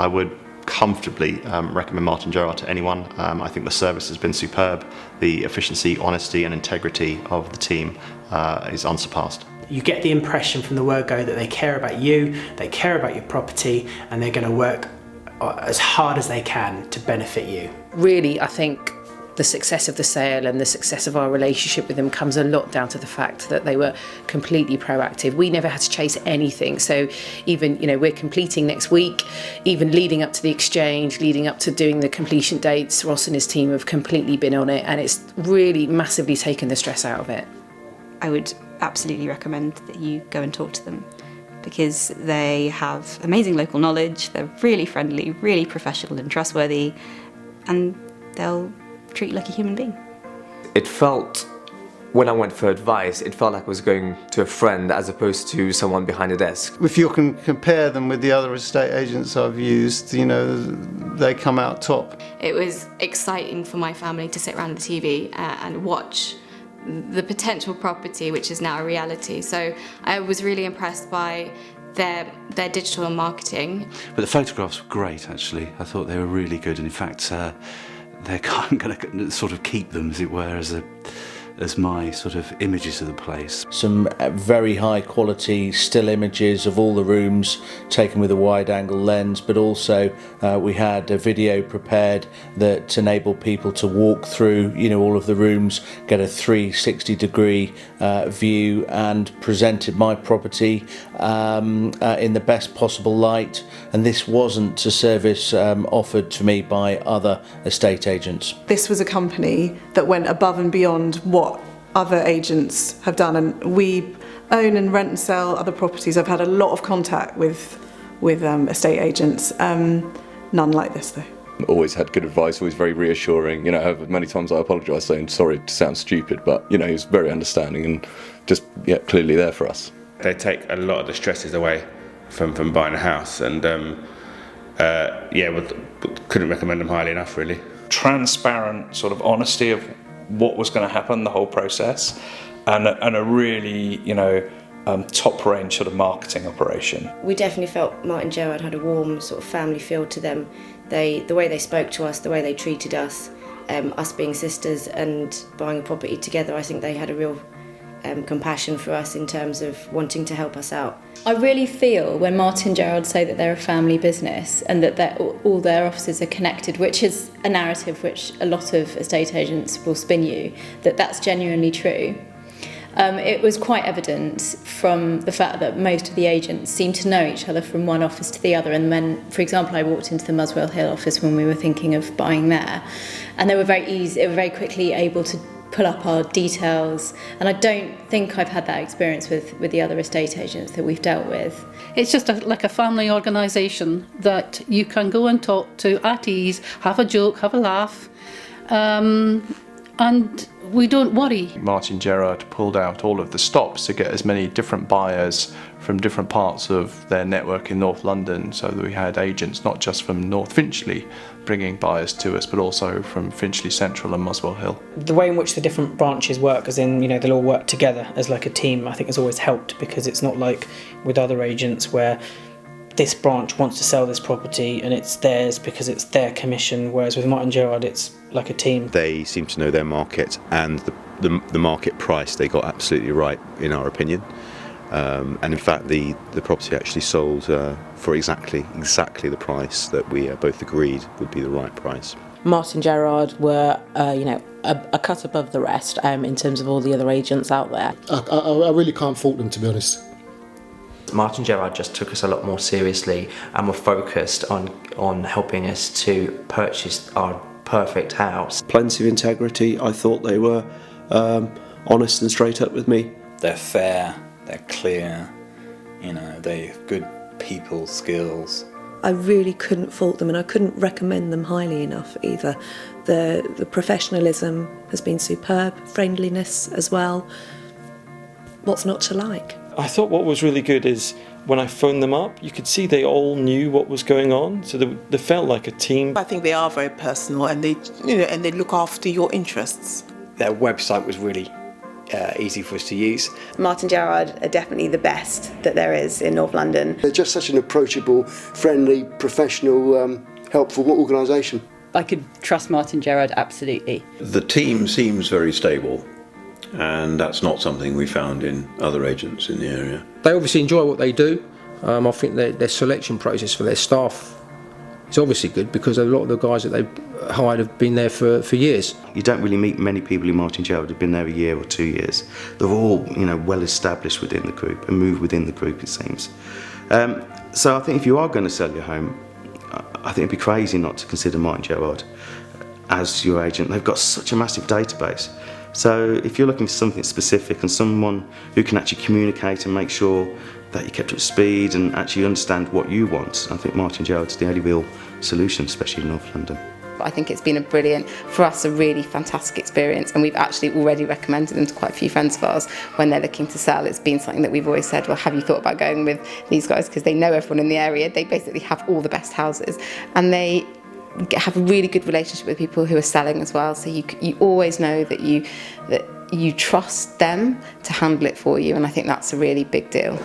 I would comfortably recommend Martyn Gerrard to anyone. I think the service has been superb. The efficiency, honesty and integrity of the team is unsurpassed. You get the impression from the word go that they care about you, they care about your property, and they're going to work as hard as they can to benefit you. Really, I think the success of the sale and the success of our relationship with them comes a lot down to the fact that they were completely proactive. We never had to chase anything. So even, we're completing next week, even leading up to the exchange, leading up to doing the completion dates, Ross and his team have completely been on it, and it's really massively taken the stress out of it. I would absolutely recommend that you go and talk to them, because they have amazing local knowledge, they're really friendly, really professional and trustworthy, and they'll treat you like a human being. It felt, when I went for advice, it felt like I was going to a friend as opposed to someone behind a desk. If you can compare them with the other estate agents I've used, they come out top. It was exciting for my family to sit around the TV and watch the potential property, which is now a reality. So I was really impressed by their digital marketing. But the photographs were great, actually. I thought they were really good, and in fact they're kind of going to sort of keep them, as it were, as my sort of images of the place. Some very high quality still images of all the rooms taken with a wide angle lens, but also we had a video prepared that enabled people to walk through all of the rooms, get a 360 degree view, and presented my property in the best possible light. And this wasn't a service offered to me by other estate agents. This was a company that went above and beyond what other agents have done, and we own and rent and sell other properties. I've had a lot of contact with estate agents, none like this though. Always had good advice, always very reassuring. Many times I apologise saying sorry to sound stupid, but he was very understanding and just clearly there for us. They take a lot of the stresses away from buying a house, and couldn't recommend them highly enough, really. Transparent sort of honesty of what was going to happen, the whole process, and a really top range sort of marketing operation. We definitely felt Martyn Gerrard had a warm sort of family feel to them. The way they spoke to us, the way they treated us, us being sisters and buying a property together, I think they had a real compassion for us in terms of wanting to help us out. I really feel when Martyn Gerrard say that they're a family business and that all their offices are connected, which is a narrative which a lot of estate agents will spin you, that's genuinely true. It was quite evident from the fact that most of the agents seemed to know each other from one office to the other, and when, for example, I walked into the Muswell Hill office when we were thinking of buying there, and they were very quickly able to pull up our details, and I don't think I've had that experience with the other estate agents that we've dealt with. It's just like a family organisation that you can go and talk to at ease, have a joke, have a laugh, and we don't worry. Martyn Gerrard pulled out all of the stops to get as many different buyers from different parts of their network in North London, so that we had agents not just from North Finchley bringing buyers to us, but also from Finchley Central and Muswell Hill. The way in which the different branches work, as in, they'll all work together as like a team, I think has always helped, because it's not like with other agents where this branch wants to sell this property and it's theirs because it's their commission, whereas with Martyn Gerrard it's like a team. They seem to know their market, and the market price they got absolutely right, in our opinion. And in fact the property actually sold for exactly the price that we both agreed would be the right price. Martyn Gerrard were a cut above the rest in terms of all the other agents out there. I really can't fault them, to be honest. Martyn Gerrard just took us a lot more seriously and were focused on helping us to purchase our perfect house. Plenty of integrity. I thought they were honest and straight up with me. They're fair, they're clear, they have good people skills. I really couldn't fault them, and I couldn't recommend them highly enough either. The professionalism has been superb, friendliness as well. What's not to like? I thought what was really good is when I phoned them up, you could see they all knew what was going on, so they felt like a team. I think they are very personal, and they look after your interests. Their website was really easy for us to use. Martyn Gerrard are definitely the best that there is in North London. They're just such an approachable, friendly, professional, helpful organisation. I could trust Martyn Gerrard absolutely. The team seems very stable, and that's not something we found in other agents in the area. They obviously enjoy what they do. I think their selection process for their staff is obviously good because a lot of the guys that they've hired have been there for years. You don't really meet many people in Martyn Gerrard who've been there a year or 2 years. They're all, well established within the group and move within the group, it seems. So I think if you are going to sell your home, I think it'd be crazy not to consider Martyn Gerrard as your agent. They've got such a massive database. So if you're looking for something specific and someone who can actually communicate and make sure that you're kept up to speed and actually understand what you want, I think Martyn Gerrard's the only real solution, especially in North London. I think it's been for us, a really fantastic experience, and we've actually already recommended them to quite a few friends of ours when they're looking to sell. It's been something that we've always said, well, have you thought about going with these guys? Because they know everyone in the area. They basically have all the best houses, and they have a really good relationship with people who are selling as well. So you always know that you trust them to handle it for you, and I think that's a really big deal.